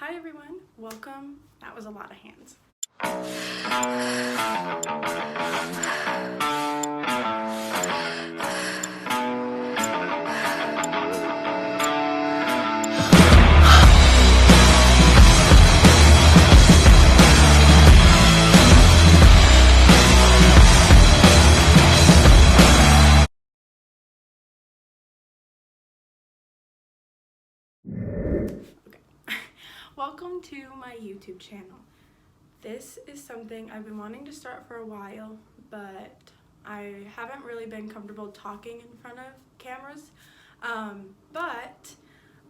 Hi everyone, welcome. That was a lot of hands. Welcome to my YouTube channel. This is something I've been wanting to start for a while, but I haven't really been comfortable talking in front of cameras. But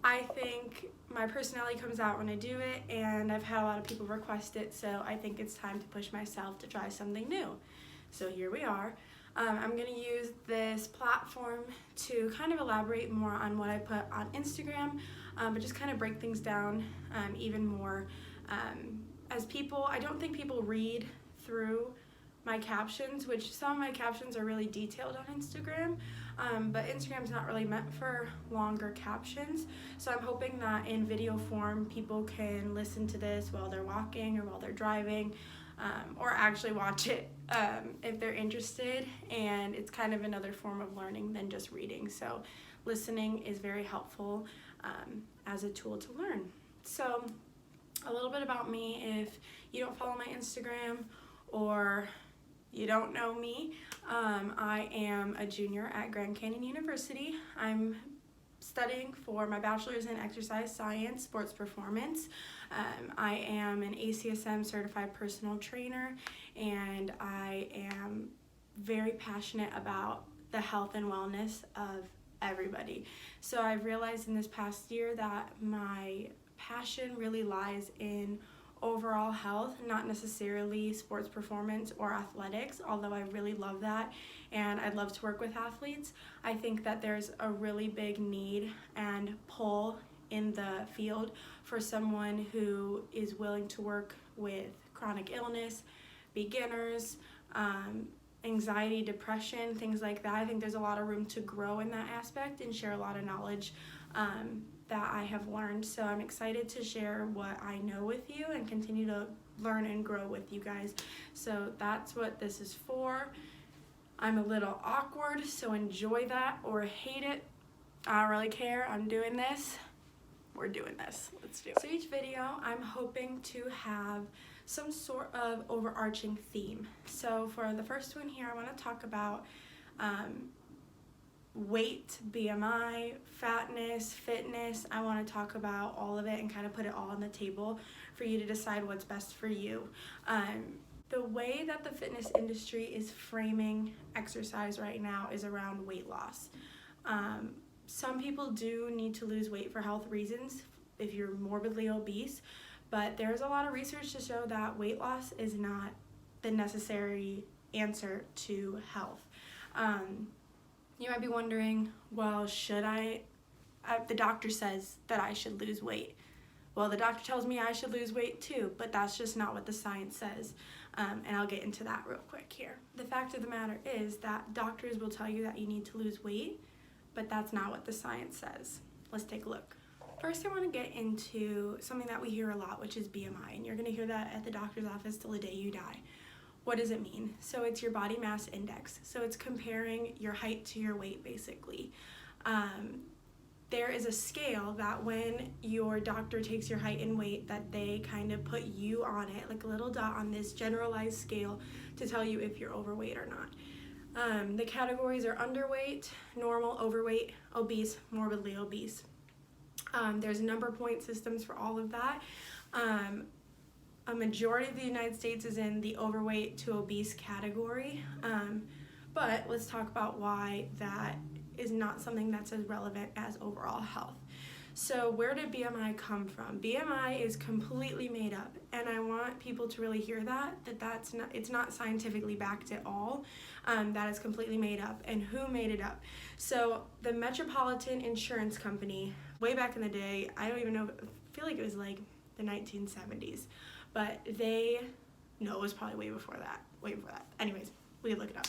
I think my personality comes out when I do it, and I've had a lot of people request it, so I think it's time to push myself to try something new. So here we are. I'm going to use this platform to kind of elaborate more on what I put on Instagram, but just kind of break things down even more. As people, I don't think people read through my captions, which some of my captions are really detailed on Instagram, but Instagram's not really meant for longer captions. So I'm hoping that in video form, people can listen to this while they're walking or while they're driving, or actually watch it if they're interested. And it's kind of another form of learning than just reading. So listening is very helpful as a tool to learn. So a little bit about me, if you don't follow my Instagram or you don't know me, I am a junior at Grand Canyon University. I'm studying for my bachelor's in exercise science, sports performance. I am an ACSM certified personal trainer, and I am very passionate about the health and wellness of everybody. So I've realized in this past year that my passion really lies in overall health, not necessarily sports performance or athletics, although I really love that and I'd love to work with athletes. I think that there's a really big need and pull in the field for someone who is willing to work with chronic illness, beginners, anxiety, depression, things like that. I think there's a lot of room to grow in that aspect and share a lot of knowledge that I have learned. So I'm excited to share what I know with you and continue to learn and grow with you guys. So that's what this is for. I'm a little awkward, so enjoy that or hate it. I don't really care. I'm doing this. We're doing this. Let's do it. So each video, I'm hoping to have some sort of overarching theme. So for the first one here, I want to talk about weight, BMI, fatness, fitness. I want to talk about all of it and kind of put it all on the table for you to decide what's best for you. The way that the fitness industry is framing exercise right now is around weight loss. Some people do need to lose weight for health reasons if you're morbidly obese, but there's a lot of research to show that weight loss is not the necessary answer to health. You might be wondering, well, should I? The doctor says that I should lose weight. Well, the doctor tells me I should lose weight too, but that's just not what the science says. And I'll get into that real quick here. The fact of the matter is that doctors will tell you that you need to lose weight, but that's not what the science says. Let's take a look. First, I want to get into something that we hear a lot, which is BMI, and you're going to hear that at the doctor's office till the day you die. What does it mean? So it's your body mass index. So it's comparing your height to your weight, basically. There is a scale that when your doctor takes your height and weight, that they kind of put you on it, like a little dot on this generalized scale to tell you if you're overweight or not. The categories are underweight, normal, overweight, obese, morbidly obese. There's number point systems for all of that. A majority of the United States is in the overweight to obese category, but let's talk about why that is not something that's as relevant as overall health. So where did BMI come from? BMI is completely made up, and I want people to really hear it's not scientifically backed at all. That is completely made up. And who made it up? So the Metropolitan insurance company, way back in the day, I don't even know, I feel like it was like the 1970s, but it was probably way before that. Anyways, we can look it up.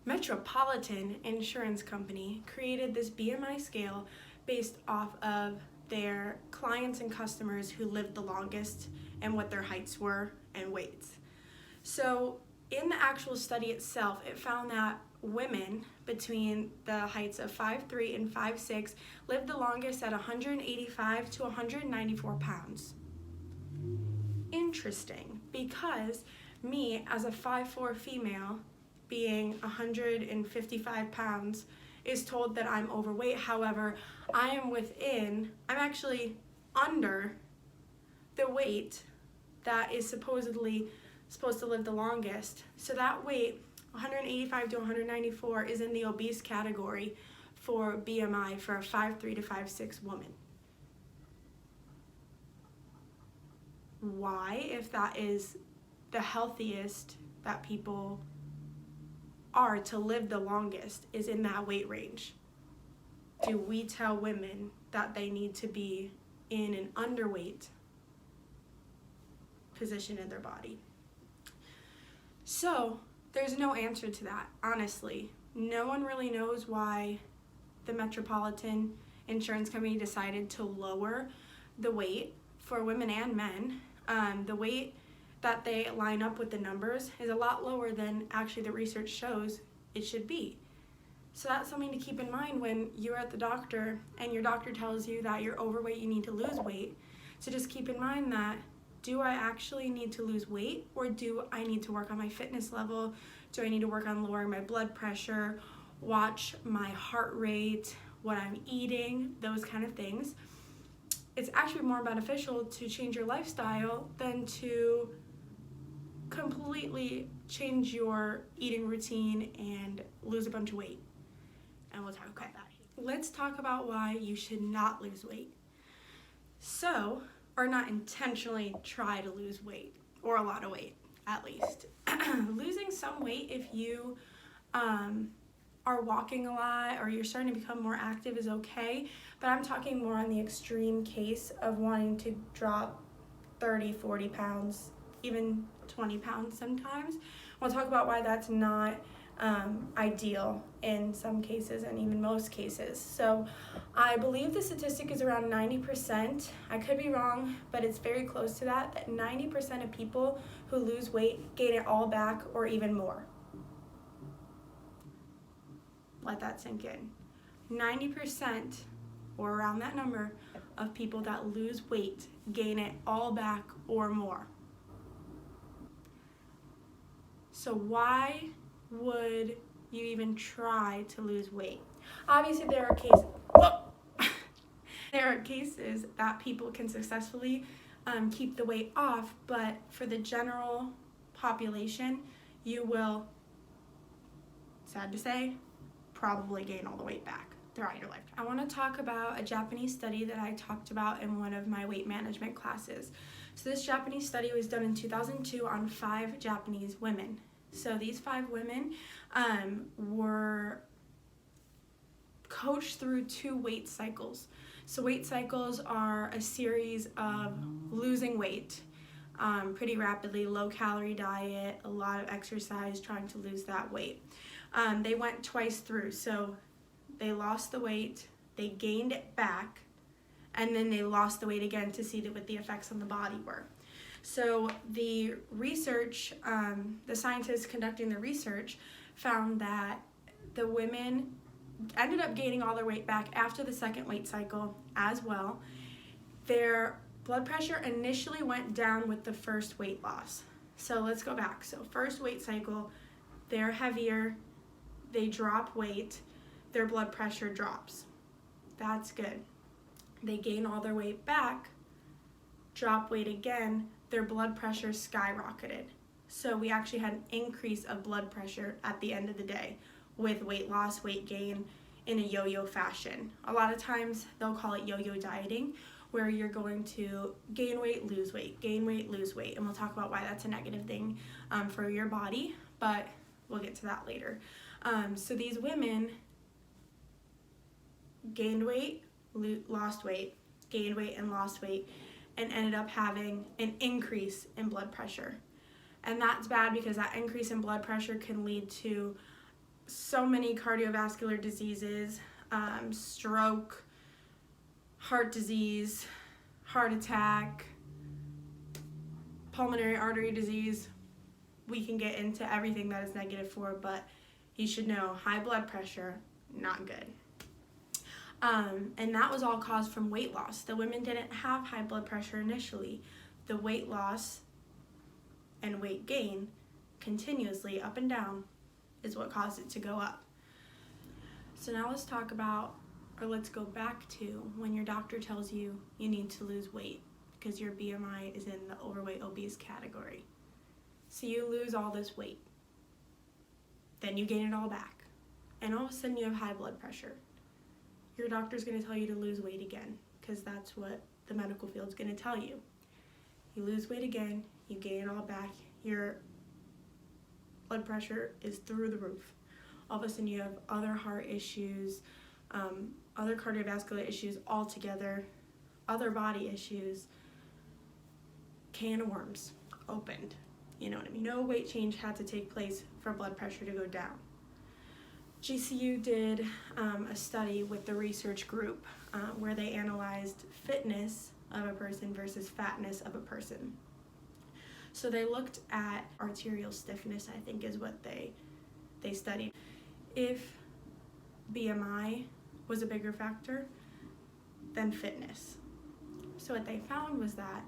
Metropolitan insurance company created this BMI scale based off of their clients and customers who lived the longest and what their heights were and weights. So in the actual study itself, it found that women between the heights of 5'3" and 5'6" lived the longest at 185 to 194 pounds. Interesting, because me as a 5'4" female being 155 pounds is told that I'm overweight. However, I'm actually under the weight that is supposedly supposed to live the longest. So that weight, 185 to 194, is in the obese category for BMI for a 5'3" to 5'6" woman. Why, if that is the healthiest that people are to live the longest, is in that weight range, do we tell women that they need to be in an underweight position in their body? So there's no answer to that, honestly. No one really knows why the Metropolitan insurance company decided to lower the weight for women and men. The weight that they line up with the numbers is a lot lower than actually the research shows it should be. So that's something to keep in mind when you're at the doctor and your doctor tells you that you're overweight, you need to lose weight. So just keep in mind that, do I actually need to lose weight, or do I need to work on my fitness level? Do I need to work on lowering my blood pressure, watch my heart rate, what I'm eating, those kind of things? It's actually more beneficial to change your lifestyle than to completely change your eating routine and lose a bunch of weight. And we'll talk about that. Let's talk about why you should not lose weight. Or not intentionally try to lose weight, or a lot of weight, at least. Losing some weight if you are walking a lot or you're starting to become more active is okay, but I'm talking more on the extreme case of wanting to drop 30, 40 pounds, even 20 pounds sometimes. We'll talk about why that's not ideal in some cases and even most cases. So I believe the statistic is around 90%. I could be wrong, but it's very close to that 90% of people who lose weight gain it all back or even more. Let that sink in. 90%, or around that number, of people that lose weight gain it all back or more. So why would you even try to lose weight? Obviously there are cases that people can successfully keep the weight off, but for the general population, you will, sad to say, probably gain all the weight back throughout your life. I want to talk about a Japanese study that I talked about in one of my weight management classes. So this Japanese study was done in 2002 on 5 Japanese women. So these 5 women were coached through 2 weight cycles. So weight cycles are a series of losing weight pretty rapidly, low-calorie diet, a lot of exercise, trying to lose that weight. They went twice through, so they lost the weight, they gained it back, and then they lost the weight again to see what the effects on the body were. So the research, the scientists conducting the research found that the women ended up gaining all their weight back after the second weight cycle as well. Their blood pressure initially went down with the first weight loss. So let's go back. So first weight cycle, they're heavier, they drop weight, their blood pressure drops. That's good. They gain all their weight back, drop weight again, their blood pressure skyrocketed. So we actually had an increase of blood pressure at the end of the day with weight loss, weight gain in a yo-yo fashion. A lot of times they'll call it yo-yo dieting, where you're going to gain weight, lose weight, gain weight, lose weight. And we'll talk about why that's a negative thing for your body, but we'll get to that later. So these women gained weight, lost weight, gained weight and lost weight, and ended up having an increase in blood pressure. And that's bad because that increase in blood pressure can lead to so many cardiovascular diseases, stroke, heart disease, heart attack, pulmonary artery disease. We can get into everything that is negative for, but you should know high blood pressure, not good. And that was all caused from weight loss. The women didn't have high blood pressure initially. The weight loss and weight gain continuously up and down is what caused it to go up. So now let's talk about, or let's go back to when your doctor tells you you need to lose weight because your BMI is in the overweight obese category. So you lose all this weight. Then you gain it all back. And all of a sudden you have high blood pressure. Your doctor's going to tell you to lose weight again because that's what the medical field's going to tell you. You lose weight again, you gain it all back, your blood pressure is through the roof. All of a sudden you have other heart issues, other cardiovascular issues altogether, other body issues, can of worms opened. You know what I mean? No weight change had to take place for blood pressure to go down. GCU did a study with the research group where they analyzed fitness of a person versus fatness of a person. So they looked at arterial stiffness, I think is what they studied. If BMI was a bigger factor than fitness. So what they found was that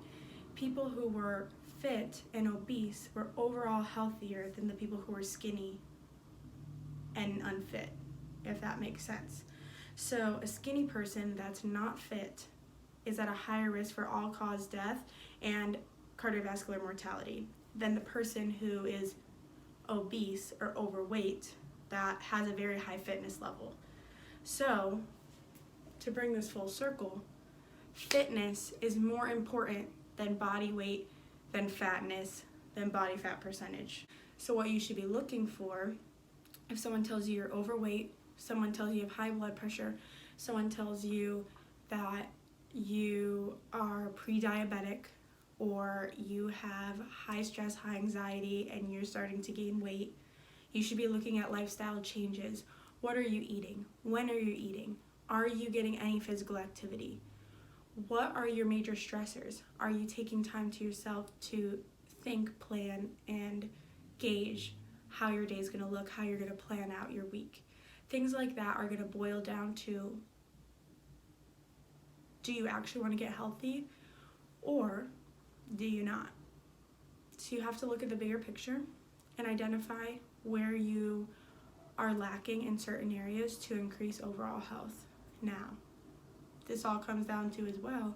people who were fit and obese were overall healthier than the people who were skinny and unfit, if that makes sense. So a skinny person that's not fit is at a higher risk for all-cause death and cardiovascular mortality than the person who is obese or overweight that has a very high fitness level. So, to bring this full circle, fitness is more important than body weight, than fatness, than body fat percentage. So what you should be looking for, if someone tells you you're overweight, someone tells you you have high blood pressure, someone tells you that you are pre-diabetic, or you have high stress, high anxiety, and you're starting to gain weight, you should be looking at lifestyle changes. What are you eating? When are you eating? Are you getting any physical activity? What are your major stressors? Are you taking time to yourself to think, plan, and gauge how your day is going to look, how you're going to plan out your week? Things like that are going to boil down to, do you actually want to get healthy, or do you not? So you have to look at the bigger picture and identify where you are lacking in certain areas to increase overall health. Now, this all comes down to as well,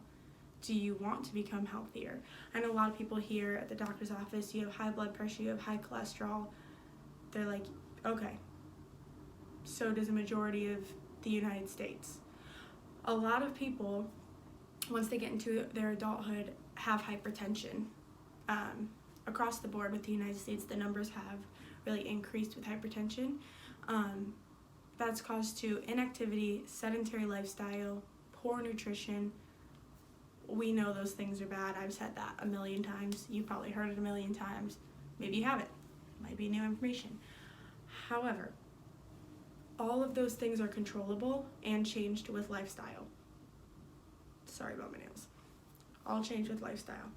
do you want to become healthier? I know a lot of people here at the doctor's office, you have high blood pressure, you have high cholesterol. They're like, okay, so does a majority of the United States. A lot of people, once they get into their adulthood, have hypertension. Across the board with the United States, the numbers have really increased with hypertension. That's caused to inactivity, sedentary lifestyle, poor nutrition. We know those things are bad. I've said that a million times. You've probably heard it a million times. Maybe you haven't. Might be new information. However, all of those things are controllable and changed with lifestyle. Sorry about my nails. All changed with lifestyle.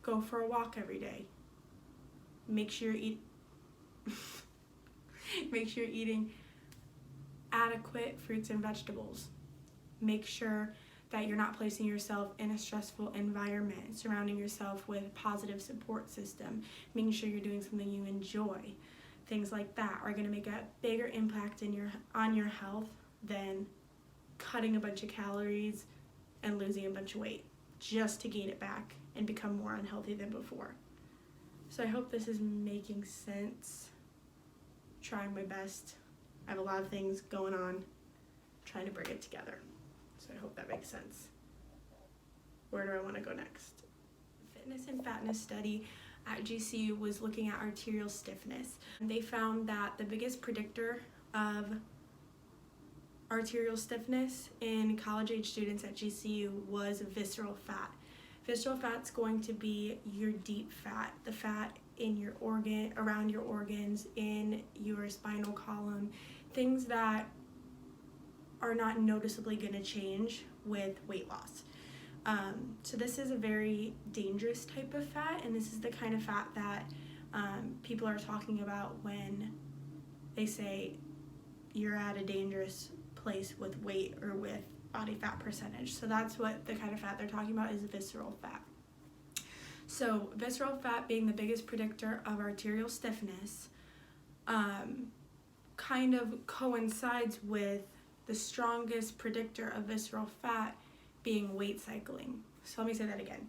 Go for a walk every day. Make sure you're eating adequate fruits and vegetables. Make sure that you're not placing yourself in a stressful environment, surrounding yourself with a positive support system, making sure you're doing something you enjoy. Things like that are going to make a bigger impact on your health than cutting a bunch of calories and losing a bunch of weight just to gain it back and become more unhealthy than before. So I hope this is making sense. Trying my best. I have a lot of things going on, trying to bring it together. So I hope that makes sense. Where do I want to go next? Fitness and fatness study at GCU was looking at arterial stiffness. They found that the biggest predictor of arterial stiffness in college-age students at GCU was visceral fat. Visceral fat's going to be your deep fat, the fat in your around your organs, in your spinal column, things that are not noticeably going to change with weight loss. So this is a very dangerous type of fat, and this is the kind of fat that people are talking about when they say you're at a dangerous place with weight or with body fat percentage. So that's what the kind of fat they're talking about is visceral fat. So visceral fat being the biggest predictor of arterial stiffness kind of coincides with the strongest predictor of visceral fat being weight cycling. So let me say that again.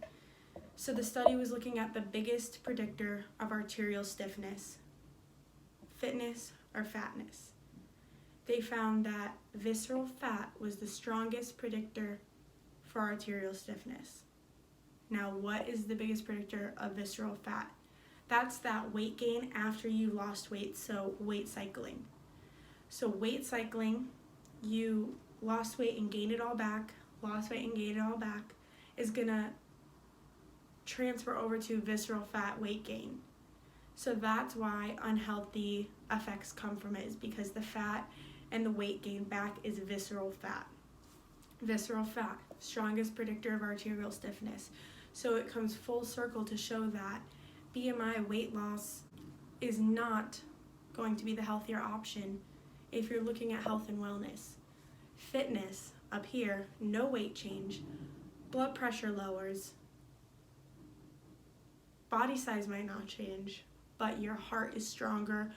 So the study was looking at the biggest predictor of arterial stiffness, fitness or fatness. They found that visceral fat was the strongest predictor for arterial stiffness. Now, what is the biggest predictor of visceral fat? That's that weight gain after you lost weight, so weight cycling. So weight cycling, you lost weight and gained it all back, is gonna transfer over to visceral fat weight gain. So that's why unhealthy effects come from it, is because the fat and the weight gain back is visceral fat. Visceral fat, strongest predictor of arterial stiffness. So it comes full circle to show that BMI weight loss is not going to be the healthier option if you're looking at health and wellness. Fitness, up here, no weight change, blood pressure lowers, body size might not change, but your heart is stronger,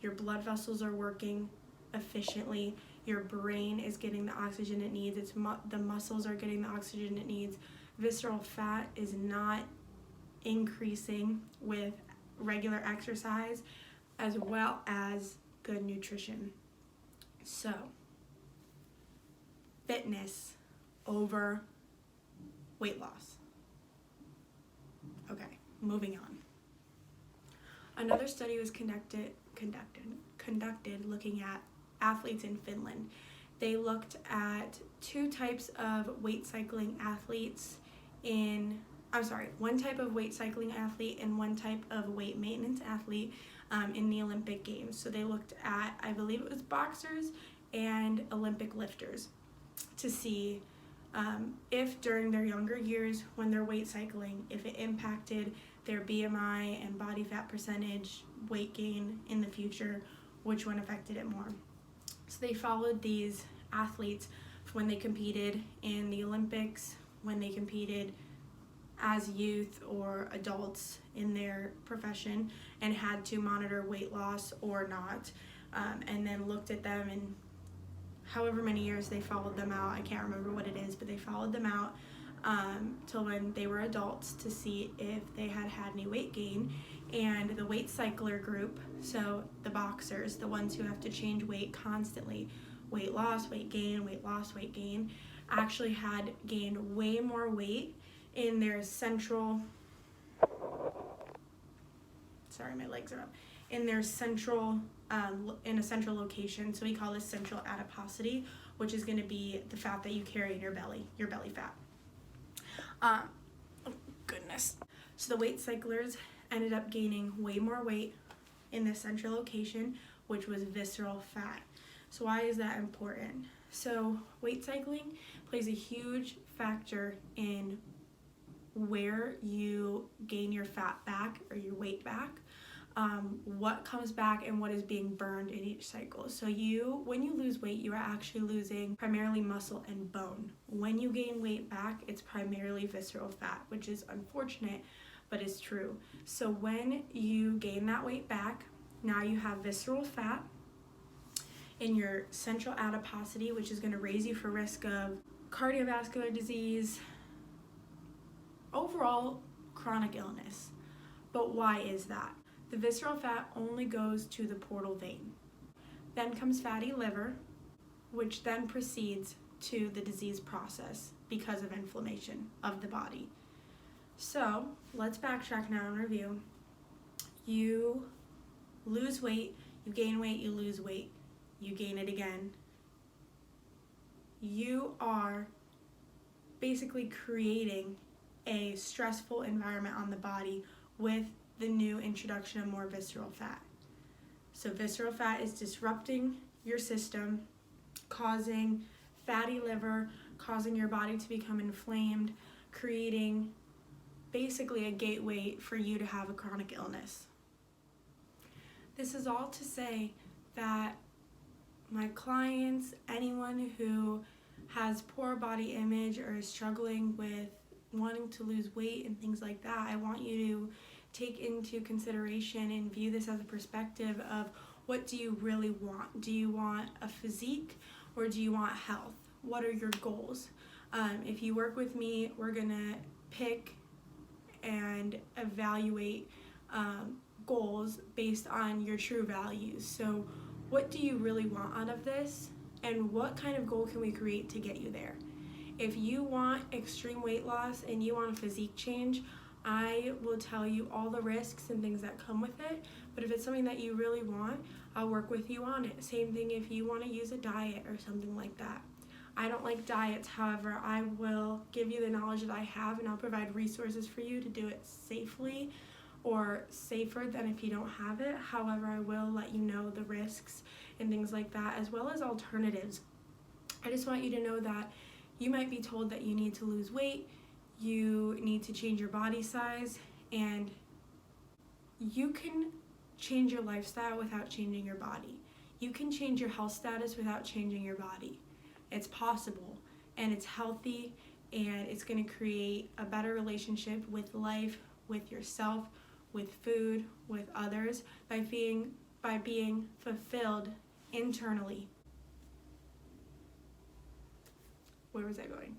your blood vessels are working efficiently, your brain is getting the oxygen it needs, the muscles are getting the oxygen it needs. Visceral fat is not increasing with regular exercise as well as good nutrition. So, fitness over weight loss. Okay, moving on. Another study was conducted looking at athletes in Finland. They looked at two types of weight cycling athletes one type of weight cycling athlete and one type of weight maintenance athlete in the Olympic Games. So they looked at, I believe it was boxers and Olympic lifters, to see if during their younger years when they're weight cycling, if it impacted their BMI and body fat percentage, weight gain in the future, which one affected it more. So they followed these athletes when they competed in the Olympics, when they competed as youth or adults in their profession and had to monitor weight loss or not, and then looked at them and however many years they followed them out, I can't remember what it is, but they followed them out till when they were adults to see if they had any weight gain. And the weight cycler group, so the boxers, the ones who have to change weight constantly, weight loss, weight gain, weight loss, weight gain, actually had gained way more weight in their central, my legs are up, in their central, in a central location. So we call this central adiposity, which is going to be the fat that you carry in your belly fat. Oh goodness. So the weight cyclers ended up gaining way more weight in this central location, which was visceral fat. So why is that important? So weight cycling plays a huge factor in where you gain your fat back or your weight back, what comes back and what is being burned in each cycle. So when you lose weight, you are actually losing primarily muscle and bone. When you gain weight back, it's primarily visceral fat, which is unfortunate, but it's true. So when you gain that weight back, now you have visceral fat in your central adiposity, which is going to raise you for risk of cardiovascular disease, overall chronic illness. But why is that? The visceral fat only goes to the portal vein. Then comes fatty liver, which then proceeds to the disease process because of inflammation of the body. So let's backtrack now and review. You lose weight, you gain weight, you lose weight, you gain it again. You are basically creating a stressful environment on the body with the new introduction of more visceral fat. So visceral fat is disrupting your system, causing fatty liver, causing your body to become inflamed, creating basically a gateway for you to have a chronic illness. This is all to say that my clients, anyone who has poor body image or is struggling with wanting to lose weight and things like that, I want you to take into consideration and view this as a perspective of what do you really want? Do you want a physique or do you want health? What are your goals? If you work with me, we're gonna pick and evaluate goals based on your true values. So what do you really want out of this, and what kind of goal can we create to get you there? If you want extreme weight loss and you want a physique change, I will tell you all the risks and things that come with it, but if it's something that you really want, I'll work with you on it. Same thing if you want to use a diet or something like that. I don't like diets, however, I will give you the knowledge that I have, and I'll provide resources for you to do it safely or safer than if you don't have it. However, I will let you know the risks and things like that, as well as alternatives. I just want you to know that you might be told that you need to lose weight, you need to change your body size, and you can change your lifestyle without changing your body. You can change your health status without changing your body. It's possible, and it's healthy, and it's going to create a better relationship with life, with yourself, with food, with others, by being fulfilled internally. Where was I going?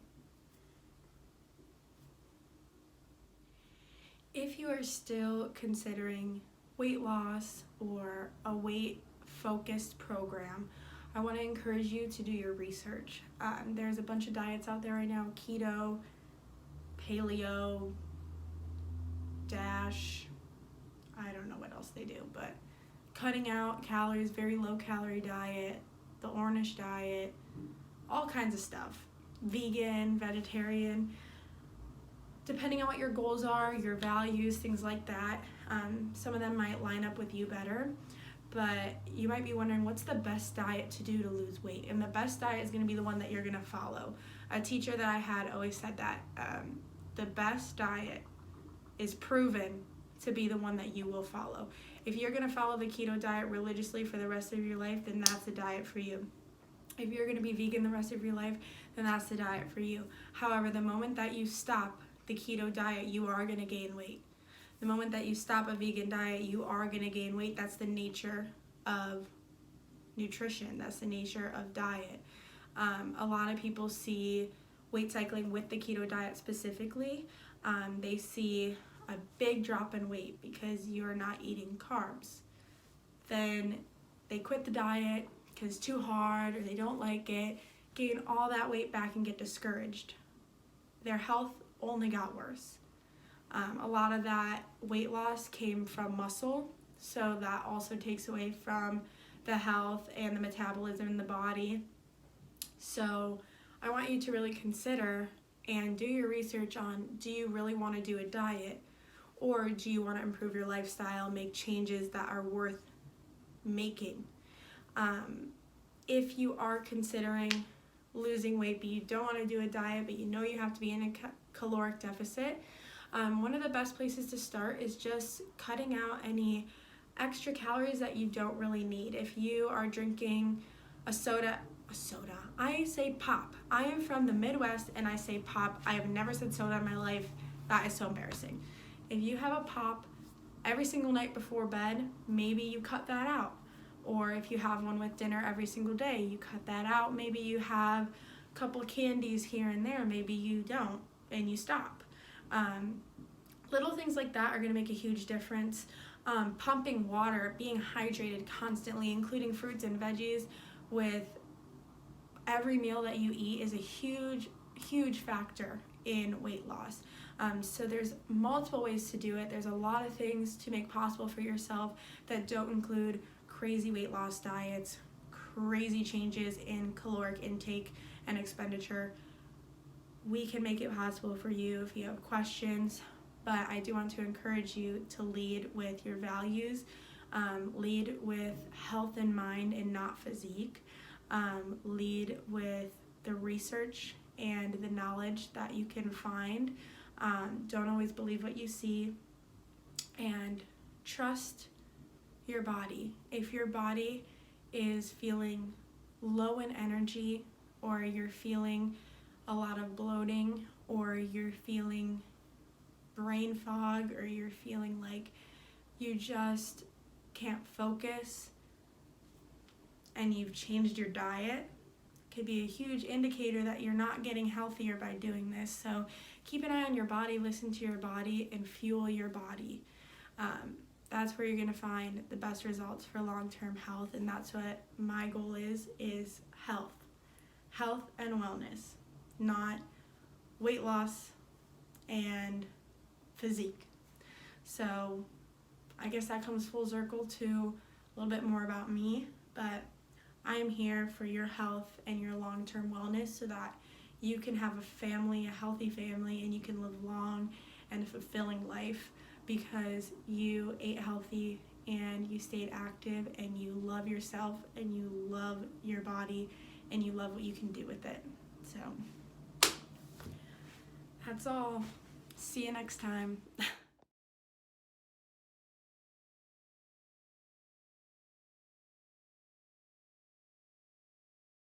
If you are still considering weight loss or a weight-focused program, I want to encourage you to do your research. There's a bunch of diets out there right now: keto, paleo, DASH, I don't know what else they do, but cutting out calories, very low calorie diet, the Ornish diet, all kinds of stuff. Vegan, vegetarian, depending on what your goals are, your values, things like that. Some of them might line up with you better, but you might be wondering, what's the best diet to do to lose weight? And the best diet is going to be the one that you're going to follow. A teacher that I had always said that the best diet is proven to be the one that you will follow. If you're going to follow the keto diet religiously for the rest of your life, then that's the diet for you. If you're going to be vegan the rest of your life, then that's the diet for you. However, the moment that you stop the keto diet, you are going to gain weight. The moment that you stop a vegan diet, you are going to gain weight. That's the nature of nutrition. That's the nature of diet. A lot of people see weight cycling with the keto diet specifically. They see a big drop in weight because you're not eating carbs. Then they quit the diet because it's too hard or they don't like it, gain all that weight back and get discouraged. Their health only got worse. A lot of that weight loss came from muscle, so that also takes away from the health and the metabolism in the body. So I want you to really consider and do your research on, do you really want to do a diet, or do you want to improve your lifestyle, make changes that are worth making? If you are considering losing weight but you don't want to do a diet, but you know you have to be in a caloric deficit, one of the best places to start is just cutting out any extra calories that you don't really need. If you are drinking a soda, I say pop. I am from the Midwest and I say pop. I have never said soda in my life. That is so embarrassing. If you have a pop every single night before bed, maybe you cut that out. Or if you have one with dinner every single day, you cut that out. Maybe you have a couple candies here and there. Maybe you don't and you stop. Little things like that are going to make a huge difference. Pumping water, being hydrated constantly, including fruits and veggies with every meal that you eat is a huge factor in weight loss. So there's multiple ways to do it. There's a lot of things to make possible for yourself that don't include crazy weight loss diets, crazy changes in caloric intake and expenditure. We can make it possible for you. If you have questions, but I do want to encourage you to lead with your values, lead with health in mind and not physique, lead with the research and the knowledge that you can find. Don't always believe what you see, and trust your body. If your body is feeling low in energy, or you're feeling a lot of bloating, or you're feeling brain fog, or you're feeling like you just can't focus and you've changed your diet, could be a huge indicator that you're not getting healthier by doing this. So keep an eye on your body, listen to your body, and fuel your body. That's where you're going to find the best results for long-term health, and that's what my goal is health. Health and wellness, not weight loss and physique. So I guess that comes full circle to a little bit more about me, but I am here for your health and your long-term wellness so that you can have a family, a healthy family, and you can live long and a fulfilling life because you ate healthy and you stayed active and you love yourself and you love your body and you love what you can do with it. So that's all. See you next time.